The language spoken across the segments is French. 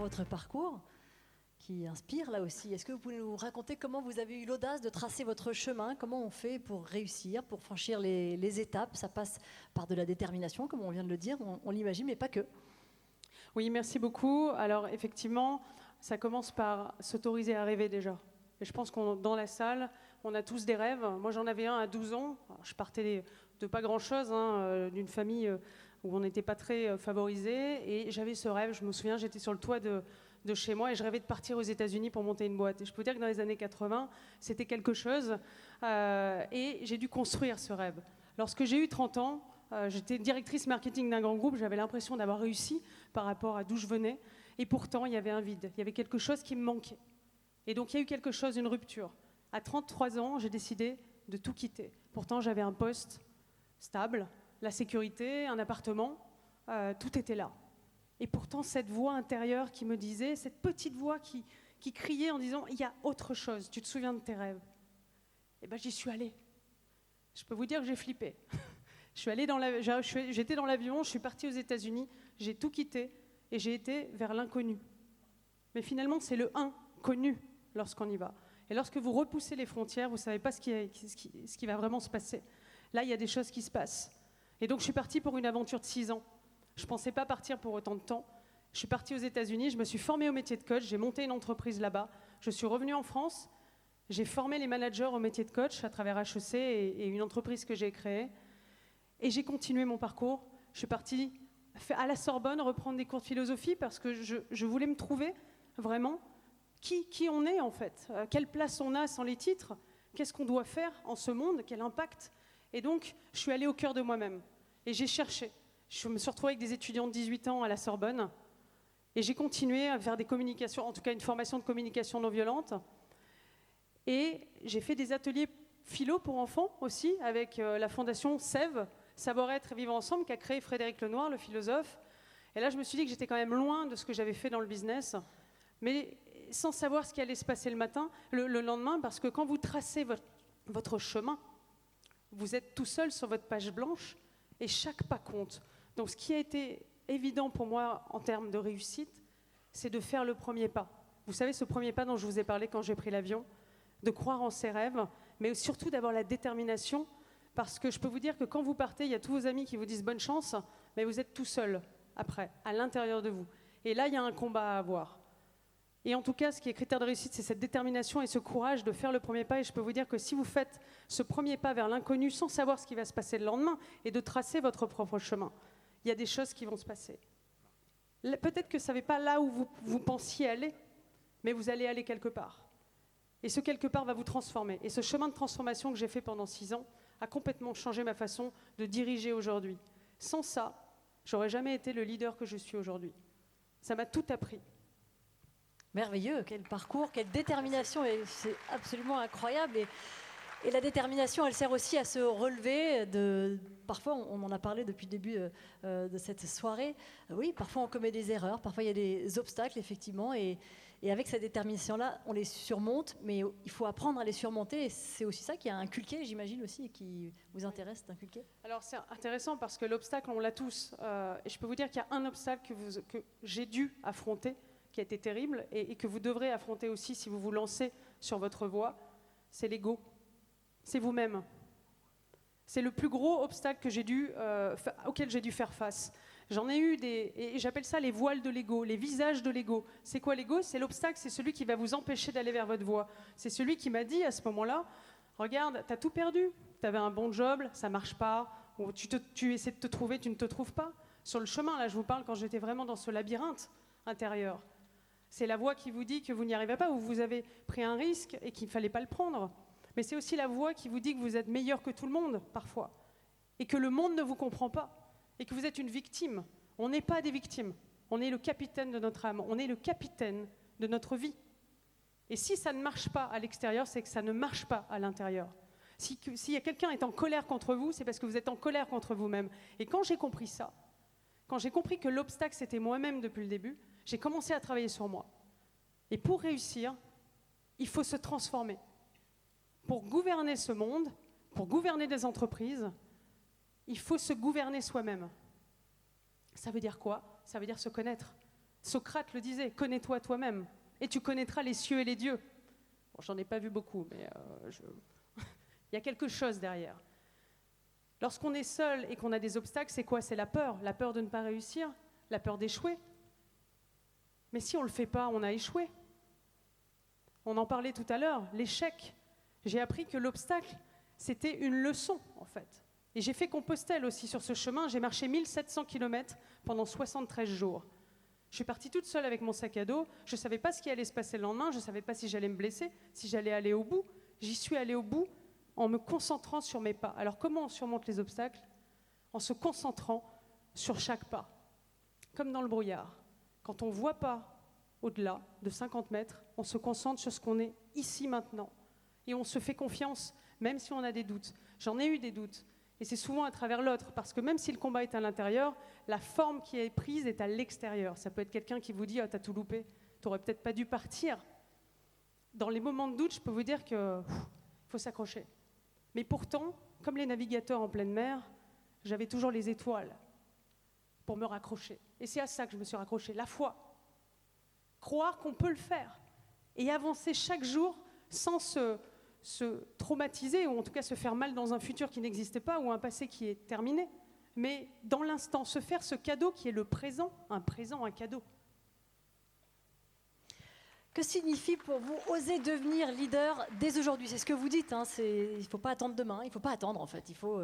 votre parcours qui inspire là aussi. Est-ce que vous pouvez nous raconter comment vous avez eu l'audace de tracer votre chemin? Comment on fait pour réussir, pour franchir les étapes? Ça passe par de la détermination, comme on vient de le dire, on l'imagine, mais pas que. Oui, merci beaucoup. Alors effectivement, ça commence par s'autoriser à rêver déjà. Et je pense qu'on dans la salle, on a tous des rêves. Moi, j'en avais un à 12 ans. Alors, je partais de pas grand-chose, d'une famille où on n'était pas très favorisé. Et j'avais ce rêve. Je me souviens, j'étais sur le toit de chez moi et je rêvais de partir aux États-Unis pour monter une boîte. Et je peux dire que dans les années 80, c'était quelque chose. Et j'ai dû construire ce rêve. Lorsque j'ai eu 30 ans, j'étais directrice marketing d'un grand groupe. J'avais l'impression d'avoir réussi par rapport à d'où je venais. Et pourtant, il y avait un vide. Il y avait quelque chose qui me manquait. Et donc, il y a eu quelque chose, une rupture. À 33 ans, j'ai décidé de tout quitter. Pourtant, j'avais un poste stable, la sécurité, un appartement, tout était là. Et pourtant, cette voix intérieure qui me disait, cette petite voix qui criait en disant « il y a autre chose, tu te souviens de tes rêves ?» Eh bien, j'y suis allée. Je peux vous dire que j'ai flippé. J'étais dans l'avion, je suis partie aux États-Unis, j'ai tout quitté et j'ai été vers l'inconnu. Mais finalement, c'est le inconnu lorsqu'on y va. Et lorsque vous repoussez les frontières, vous ne savez pas ce qui va vraiment se passer. Là, il y a des choses qui se passent. Et donc, je suis partie pour une aventure de 6 ans. Je ne pensais pas partir pour autant de temps. Je suis partie aux États-Unis, je me suis formée au métier de coach, j'ai monté une entreprise là-bas. Je suis revenue en France, j'ai formé les managers au métier de coach à travers HEC et une entreprise que j'ai créée. Et j'ai continué mon parcours. Je suis partie à la Sorbonne reprendre des cours de philosophie parce que je voulais me trouver vraiment qui on est en fait, quelle place on a sans les titres, qu'est-ce qu'on doit faire en ce monde, quel impact. Et donc, je suis allée au cœur de moi-même et j'ai cherché. Je me suis retrouvée avec des étudiants de 18 ans à la Sorbonne et j'ai continué à faire des communications, en tout cas une formation de communication non violente. Et j'ai fait des ateliers philo pour enfants aussi avec la fondation Sève, Savoir-être et vivre ensemble, qu'a créé Frédéric Lenoir, le philosophe. Et là, je me suis dit que j'étais quand même loin de ce que j'avais fait dans le business, mais sans savoir ce qui allait se passer le lendemain, parce que quand vous tracez votre chemin, vous êtes tout seul sur votre page blanche et chaque pas compte. Donc ce qui a été évident pour moi en termes de réussite, c'est de faire le premier pas. Vous savez, ce premier pas dont je vous ai parlé quand j'ai pris l'avion, de croire en ses rêves, mais surtout d'avoir la détermination, parce que je peux vous dire que quand vous partez, il y a tous vos amis qui vous disent bonne chance, mais vous êtes tout seul après, à l'intérieur de vous. Et là, il y a un combat à avoir. Et en tout cas, ce qui est critère de réussite, c'est cette détermination et ce courage de faire le premier pas. Et je peux vous dire que si vous faites ce premier pas vers l'inconnu sans savoir ce qui va se passer le lendemain et de tracer votre propre chemin, il y a des choses qui vont se passer. Peut-être que ça n'est pas là où vous pensiez aller, mais vous allez aller quelque part. Et ce quelque part va vous transformer. Et ce chemin de transformation que j'ai fait pendant 6 ans a complètement changé ma façon de diriger aujourd'hui. Sans ça, j'aurais jamais été le leader que je suis aujourd'hui. Ça m'a tout appris. Merveilleux, quel parcours, quelle détermination, et c'est absolument incroyable. Et la détermination, elle sert aussi à se relever. Parfois, on en a parlé depuis le début de cette soirée. Oui, parfois on commet des erreurs, parfois il y a des obstacles, effectivement. Et avec cette détermination-là, on les surmonte, mais il faut apprendre à les surmonter. Et c'est aussi ça qui a inculqué, j'imagine aussi, et qui vous intéresse d'inculquer. Alors c'est intéressant parce que l'obstacle, on l'a tous. Et je peux vous dire qu'il y a un obstacle que j'ai dû affronter, qui a été terrible, et que vous devrez affronter aussi si vous vous lancez sur votre voie, c'est l'ego. C'est vous-même. C'est le plus gros obstacle auquel j'ai dû faire face. J'en ai eu et j'appelle ça les voiles de l'ego, les visages de l'ego. C'est quoi l'ego? C'est l'obstacle, c'est celui qui va vous empêcher d'aller vers votre voie. C'est celui qui m'a dit à ce moment-là, regarde, t'as tout perdu, t'avais un bon job, ça marche pas, ou tu essaies de te trouver, tu ne te trouves pas. Sur le chemin, là je vous parle quand j'étais vraiment dans ce labyrinthe intérieur. C'est la voix qui vous dit que vous n'y arrivez pas, ou vous avez pris un risque et qu'il ne fallait pas le prendre. Mais c'est aussi la voix qui vous dit que vous êtes meilleur que tout le monde, parfois, et que le monde ne vous comprend pas, et que vous êtes une victime. On n'est pas des victimes, on est le capitaine de notre âme, on est le capitaine de notre vie. Et si ça ne marche pas à l'extérieur, c'est que ça ne marche pas à l'intérieur. Si quelqu'un est en colère contre vous, c'est parce que vous êtes en colère contre vous-même. Et quand j'ai compris ça, quand j'ai compris que l'obstacle, c'était moi-même depuis le début, j'ai commencé à travailler sur moi. Et pour réussir, il faut se transformer. Pour gouverner ce monde, pour gouverner des entreprises, il faut se gouverner soi-même. Ça veut dire quoi? Ça veut dire se connaître. Socrate le disait, connais-toi toi-même, et tu connaîtras les cieux et les dieux. Bon, j'en ai pas vu beaucoup, mais il y a quelque chose derrière. Lorsqu'on est seul et qu'on a des obstacles, c'est quoi? C'est la peur de ne pas réussir, la peur d'échouer. Mais si on ne le fait pas, on a échoué. On en parlait tout à l'heure, l'échec. J'ai appris que l'obstacle, c'était une leçon, en fait. Et j'ai fait Compostelle aussi sur ce chemin. J'ai marché 1700 km pendant 73 jours. Je suis partie toute seule avec mon sac à dos. Je ne savais pas ce qui allait se passer le lendemain. Je ne savais pas si j'allais me blesser, si j'allais aller au bout. J'y suis allée au bout en me concentrant sur mes pas. Alors comment on surmonte les obstacles? En se concentrant sur chaque pas. Comme dans le brouillard. Quand on ne voit pas au-delà de 50 mètres, on se concentre sur ce qu'on est ici maintenant. Et on se fait confiance, même si on a des doutes. J'en ai eu des doutes. Et c'est souvent à travers l'autre, parce que même si le combat est à l'intérieur, la forme qui est prise est à l'extérieur. Ça peut être quelqu'un qui vous dit « Ah, t'as tout loupé, t'aurais peut-être pas dû partir ». Dans les moments de doute, je peux vous dire qu'il faut s'accrocher. Mais pourtant, comme les navigateurs en pleine mer, j'avais toujours les étoiles pour me raccrocher. Et c'est à ça que je me suis raccrochée, la foi. Croire qu'on peut le faire et avancer chaque jour sans se traumatiser ou en tout cas se faire mal dans un futur qui n'existe pas ou un passé qui est terminé, mais dans l'instant, se faire ce cadeau qui est le présent, un cadeau. Que signifie pour vous oser devenir leader dès aujourd'hui? C'est ce que vous dites, hein, il ne faut pas attendre demain, il ne faut pas attendre en fait, il faut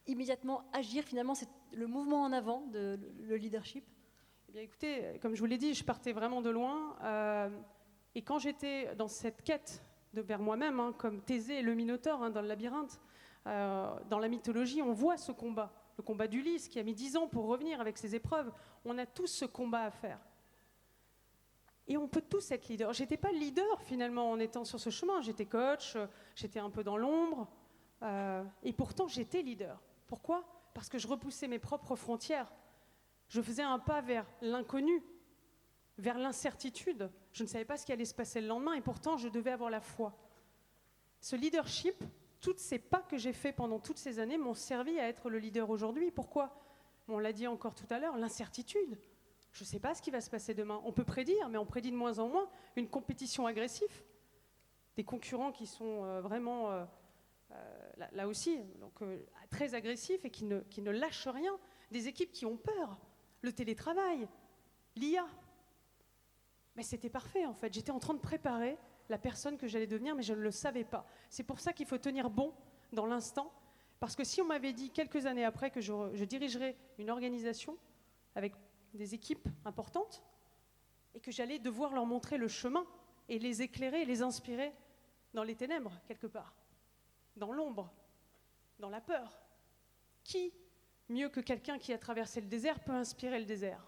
immédiatement agir. Finalement, c'est le mouvement en avant, le leadership. Eh bien, écoutez, comme je vous l'ai dit, je partais vraiment de loin. Et quand j'étais dans cette quête vers moi-même, hein, comme Thésée et le Minotaure dans le labyrinthe, dans la mythologie, on voit ce combat. Le combat d'Ulysse, qui a mis 10 ans pour revenir avec ses épreuves. On a tous ce combat à faire. Et on peut tous être leader. Je n'étais pas leader, finalement, en étant sur ce chemin. J'étais coach, j'étais un peu dans l'ombre. Et pourtant, j'étais leader. Pourquoi? Parce que je repoussais mes propres frontières. Je faisais un pas vers l'inconnu, vers l'incertitude. Je ne savais pas ce qui allait se passer le lendemain et pourtant je devais avoir la foi. Ce leadership, tous ces pas que j'ai faits pendant toutes ces années m'ont servi à être le leader aujourd'hui. Pourquoi? On l'a dit encore tout à l'heure, l'incertitude. Je ne sais pas ce qui va se passer demain. On peut prédire, mais on prédit de moins en moins. Une compétition agressive, des concurrents qui sont vraiment, là aussi, donc, très agressifs et qui ne lâchent rien. Des équipes qui ont peur. Le télétravail, l'IA. Mais c'était parfait en fait. J'étais en train de préparer la personne que j'allais devenir, mais je ne le savais pas. C'est pour ça qu'il faut tenir bon dans l'instant. Parce que si on m'avait dit quelques années après que je dirigerais une organisation avec des équipes importantes et que j'allais devoir leur montrer le chemin et les éclairer, les inspirer dans les ténèbres quelque part, dans l'ombre, dans la peur. Qui mieux que quelqu'un qui a traversé le désert peut inspirer le désert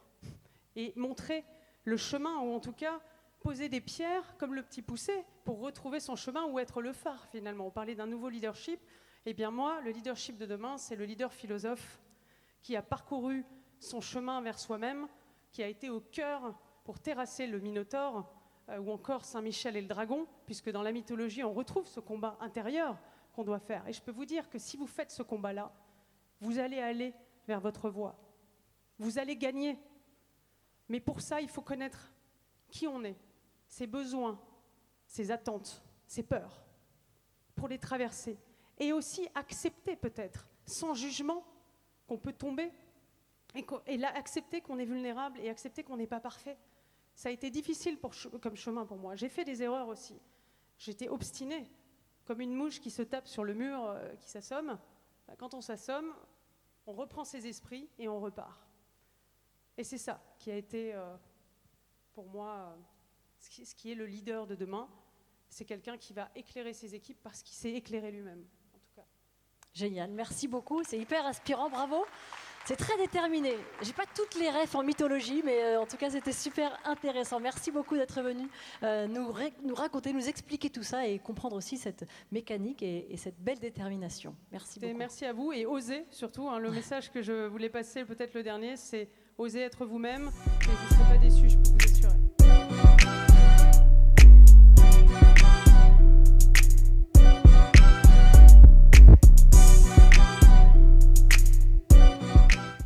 et montrer le chemin, ou en tout cas poser des pierres comme le petit poucet pour retrouver son chemin ou être le phare finalement. On parlait d'un nouveau leadership. Eh bien moi, le leadership de demain, c'est le leader philosophe qui a parcouru son chemin vers soi-même, qui a été au cœur pour terrasser le Minotaure ou encore Saint-Michel et le dragon, puisque dans la mythologie, on retrouve ce combat intérieur qu'on doit faire. Et je peux vous dire que si vous faites ce combat-là, vous allez aller vers votre voie. Vous allez gagner. Mais pour ça, il faut connaître qui on est, ses besoins, ses attentes, ses peurs, pour les traverser. Et aussi accepter peut-être, sans jugement, qu'on peut tomber, et là, accepter qu'on est vulnérable et accepter qu'on n'est pas parfait. Ça a été difficile comme chemin pour moi. J'ai fait des erreurs aussi. J'étais obstinée, comme une mouche qui se tape sur le mur, qui s'assomme. Quand on s'assomme, on reprend ses esprits et on repart. Et c'est ça qui a été, pour moi, ce qui est le leader de demain. C'est quelqu'un qui va éclairer ses équipes parce qu'il s'est éclairé lui-même, en tout cas. Génial, merci beaucoup. C'est hyper inspirant, bravo. C'est très déterminé. J'ai pas toutes les refs en mythologie, mais en tout cas, c'était super intéressant. Merci beaucoup d'être venu nous raconter, nous expliquer tout ça et comprendre aussi cette mécanique et cette belle détermination. Merci beaucoup. Merci à vous et osez surtout. Le message que je voulais passer, peut-être le dernier, c'est osez être vous-même et vous ne serez pas déçus, je peux vous assurer.